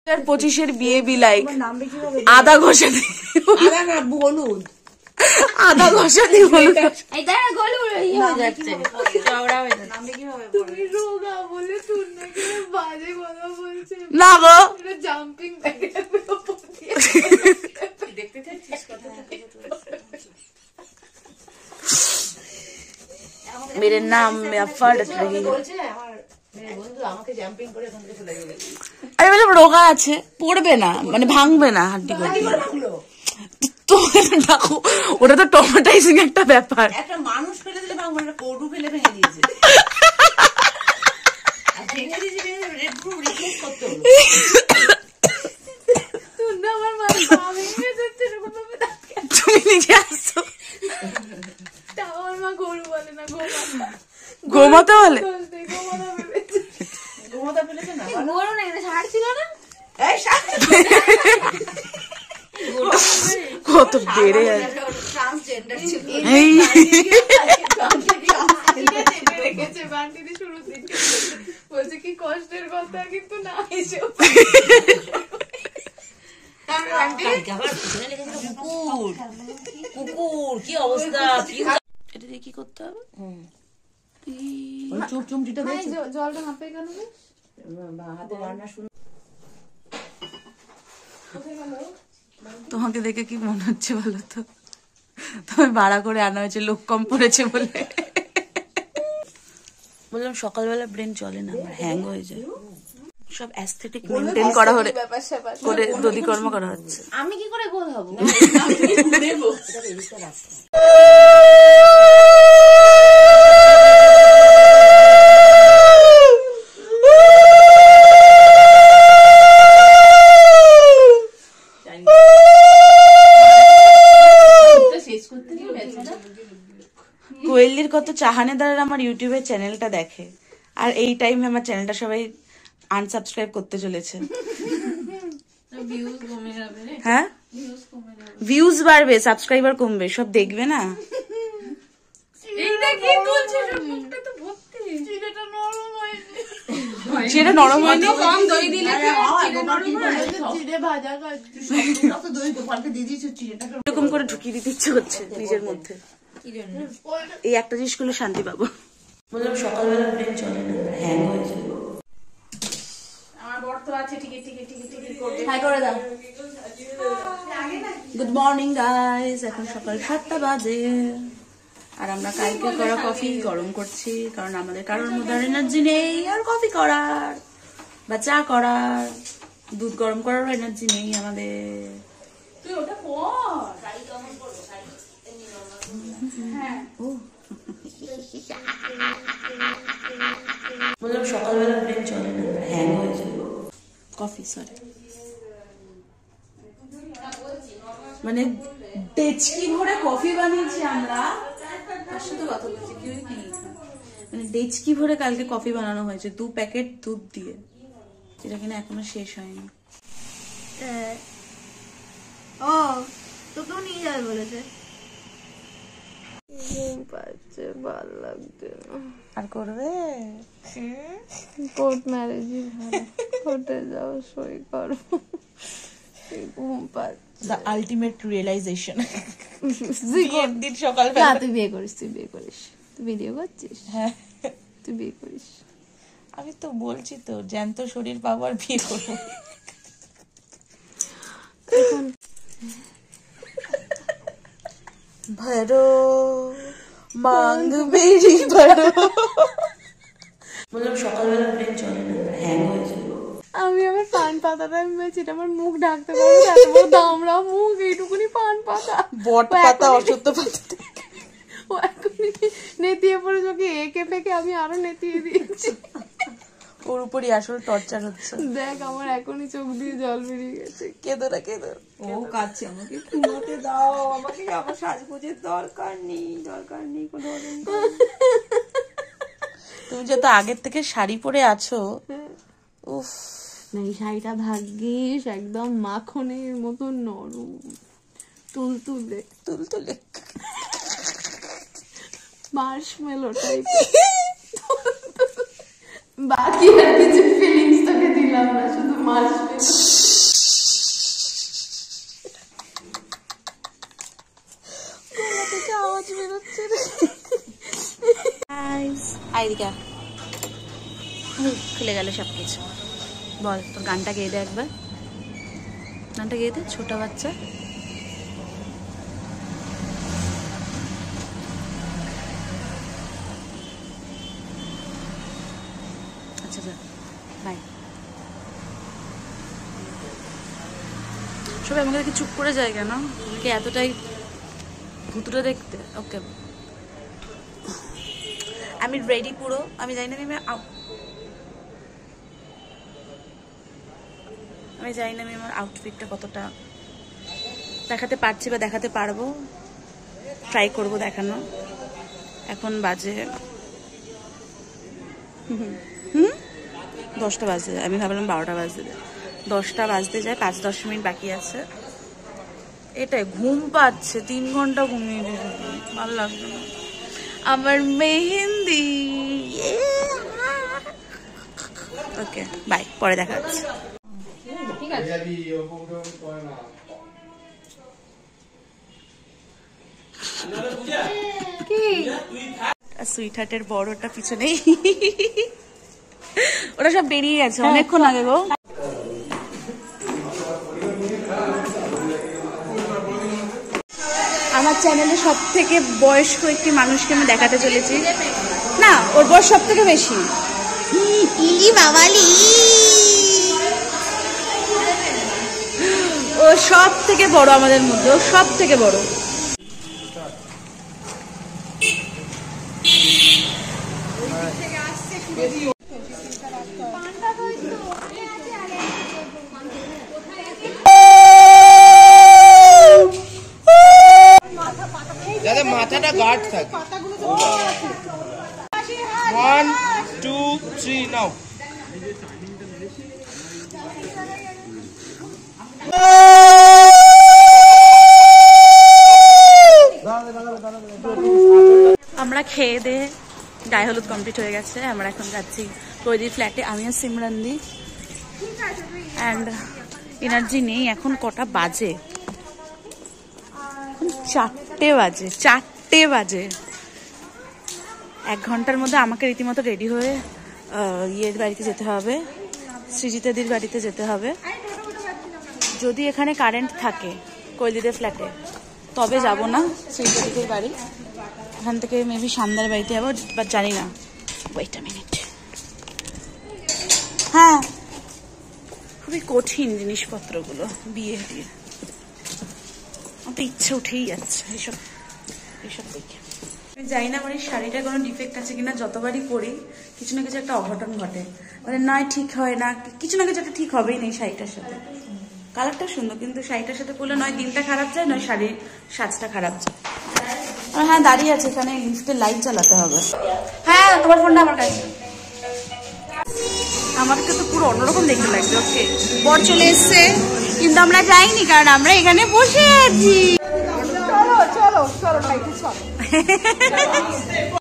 2025 বিয়ে be like আদা ঘষা দিয়ে হলুদ আদা ঘষা দিয়ে হলুদ না গো জাম্পিং मेरे नाम में अफर्ट रही আরে বলে রোগা আছে পড়বে না মানে ভাঙবে না হাড্ডি দেখো ওটা তো টমেটাইজিং একটা ব্যাপার একটা মানুষ ফেলে দিলে ভাঙবে না কৌটু ফেলে ভেঙে দিয়েছে আর ভেঙে দিয়েছে পুরো রিপ্লেস করতে হলো তুই না আমার মা ভেঙে যাচ্ছে এরকম ভাবে তুমি নিজে আসছো আমার মা গরু বলে না গোমাতা বলে গোমাতা ফেলেছে না গরু না এটা ষাঁড় ছিল না এই ষাঁড় কত বেড়ে আছে ট্রান্সজেন্ডার ছিল এই রেখেছে বান্টিদি শুরু থেকে বলছে কি কষ্টের কথা কিন্তু না এসে আমি বান্টি আবার পিছনে লিখেছিল কুকুর কুকুর কি অবস্থা এটা দিয়ে কি করতে হবে ওই চুমচিটা হয়েছে জলটা মাপে কেন হাতে রান্না শুরু তোমাকে দেখে কি মনে হচ্ছে বলো তো তোমার ভাড়া করে আনা হয়েছে লোক কম পড়েছে বলে বললাম সকালবেলা ব্রেন চলে না আমার হ্যাং হয়ে যায় সব অ্যাস্থেটিক মেইনটেইন করা হলে করে দধি কর্ম করা হচ্ছে আমি কি করে গোল হব কোয়েলির কত চাহানেদার আমার ইউটিউবের চ্যানেলটা দেখে আর এই টাইমে আমার চ্যানেলটা সবাই আনসাবস্ক্রাইব করতে চলেছে হ্যাঁ ভিউজ বাড়বে সাবস্ক্রাইবার কমবে সব দেখবে না চিড়ে নরম হয়নি এরকম করে ঢুকিয়ে দিতে ইচ্ছে হচ্ছে নিজের মধ্যে এই একটা জিনিস করলে শান্তি পাবো বললাম সকালবেলা ব্রেন চলে না হ্যাং হয়ে যায় আমার বর তো আছে ঠিক হাই করে দাও গুড মর্নিং গাইস এখন সকাল 7টা বাজে আর আমরা কালকে করা কফি গরম করছি কারণ আমাদের কারোর মধ্যে এনার্জি নেই আর কফি করার বা চা করার দুধ গরম করার এনার্জি নেই আমাদের তুই ওটা কর গাড়ি কেমন করবো হ্যাঁ বললাম সকালবেলা ব্রেন চলে না হ্যাং হয়ে যায় কফি সরি মানে ডেচকি ভরে কফি বানিয়েছি আমরা তার সাথে কথা বলছি কেউই নেই মানে ডেচকি ভরে কালকে কফি বানানো হয়েছে 2 প্যাকেট দুধ দিয়ে যেটা কিনা এখনো শেষ হয়নি ও তোকেও নিয়ে যাবে বলেছে ভাল লাগছে আর করবে কোর্ট ম্যারেজই ভালো কোর্টে যাও সই করো ঘুম পাচ্ছে দ্য আলটিমেট রিয়েলাইজেশন দিন সকালবেলা তুই বিয়ে করিস তুই ভিডিও করছিস হ্যাঁ তুই বিয়ে করিস আমি তো বলছি তো জ্যান্ত শরীর পাবো আর বিয়ে করবো ভরো মাঙ্গ মেরি ভরো বললাম সকালবেলা ব্রেন চলে না হ্যাং হয়ে যায় আমি আমার পান পাতাটা মেয়েছিটা আমার মুখ ঢাকতে পারবো এত বড় দামড়া মুখ এইটুকুনি পান পাতা বট পাতা অসত্য পাতা ও এখনই নেতিয়ে পড়ে চোখে এঁকে ফেঁকে আমি আরো নেতিয়ে দিয়েছি ওর উপরই আসল টর্চার হচ্ছে দেখ আমার এখনই চোখ দিয়ে জল বেরিয়ে গেছে কেঁদো না কেঁদো ও কাছে আমাকে ঘুমোতে দাও আমাকে আমার সাজগোজের দরকার নেই কোনো তুমি যত আগের থেকে শাড়ি পরে আছো উফ না এই শাড়িটা ভাগ্যিস একদম মাখনের মতো নরম তুলতুলে মার্শমেলো টাইপের বাকি আর কিছু ফিলিংস তোকে দিলাম না শুধু মার্শমেলো এদিকে খুলে গেল সব কিছু। বল তোর গানটা গেয়ে দে একবার, গানটা গেয়ে দে, ছোট বাচ্চা। আচ্ছা যা বাই। সবাই আমাকে দেখে চুপ করে যায় কেন? আমাকে এতটাই ভুতুরে দেখতে? ওকে আমি রেডি পুরো। আমি জানি না আমি আমার আউটফিটটা কতটা দেখাতে পারছি বা দেখাতে পারবো, ট্রাই করব দেখানো। এখন বাজে 10টা বাজে, আমি ভাবলাম 12টা বাজতে, 10টা বাজতে যায়, 5-10 মিনিট বাকি আছে। এটাই ঘুম পাচ্ছে, 3 ঘন্টা ঘুমিয়ে দিয়েছে, ভালো লাগছে না। আমার মেহেন্দি। ওকে বাই, পরে দেখা যাচ্ছে। সুইট হার্টের বড়টা পিছনেই, ওরা সব বেরিয়ে গেছে অনেকক্ষণ আগে গো। আমার চ্যানেলে সব থেকে বয়স্ক একটি মানুষকে আমি দেখাতে চলেছি। না, ওর বয়স সব থেকে বেশি। ও সব থেকে বড় আমাদের মধ্যে, ও সব থেকে বড়। মাথাটা গার্ড থাকে। 1 2 3 নাও। আমরা খেয়ে দিয়ে গায়ে হলুদ কমপ্লিট হয়ে গেছে। আমরা এখন যাচ্ছি কৈদির ফ্ল্যাটে, আমি আর সিমরানদি। অ্যান্ড এনার্জি নেই। এখন কটা বাজে? 4টে বাজে, 4টে বাজে। 1 ঘন্টার মধ্যে আমাকে রীতিমতো রেডি হয়ে ইয়ের বাড়িতে যেতে হবে, সৃজিতাদির বাড়িতে যেতে হবে। যদি এখানে কারেন্ট থাকে কৈদিদের ফ্ল্যাটে তবে যাব না সৃজিতাদির বাড়ি, এখান থেকে মেবি সামনের বাড়িতে যাবো, বাট জানি না। Wait a minute. হ্যাঁ, খুবই কঠিন জিনিসপত্রগুলো বিয়ে দিয়ে, আমার ইচ্ছে উঠেই যাচ্ছে এইসব দেখে। আমি জানি না আমার এই শাড়িটার কোনো ডিফেক্ট আছে কিনা, যতবারই পরি কিছু না কিছু একটা অঘটন ঘটে, মানে নয় ঠিক হয় না, কিছু না কিছু একটা ঠিক হবেই না এই শাড়িটার সাথে। কালারটা সুন্দর, কিন্তু শাড়িটার সাথে পরলে নয় দিনটা খারাপ যায়, নয় শাড়ির সাজটা খারাপ যায়। হ্যাঁ দাঁড়িয়ে আছে এখানে, লিফটের লাইট জ্বালাতে হবে। হ্যাঁ তোমার ফোনটা আমার কাছে। আমাকে তো পুরো অন্যরকম দেখতে লাগছে। ওকে, বর চলে এসছে কিন্তু আমরা যাইনি, কারণ আমরা এখানে বসে আছি। চলো চলো চলো।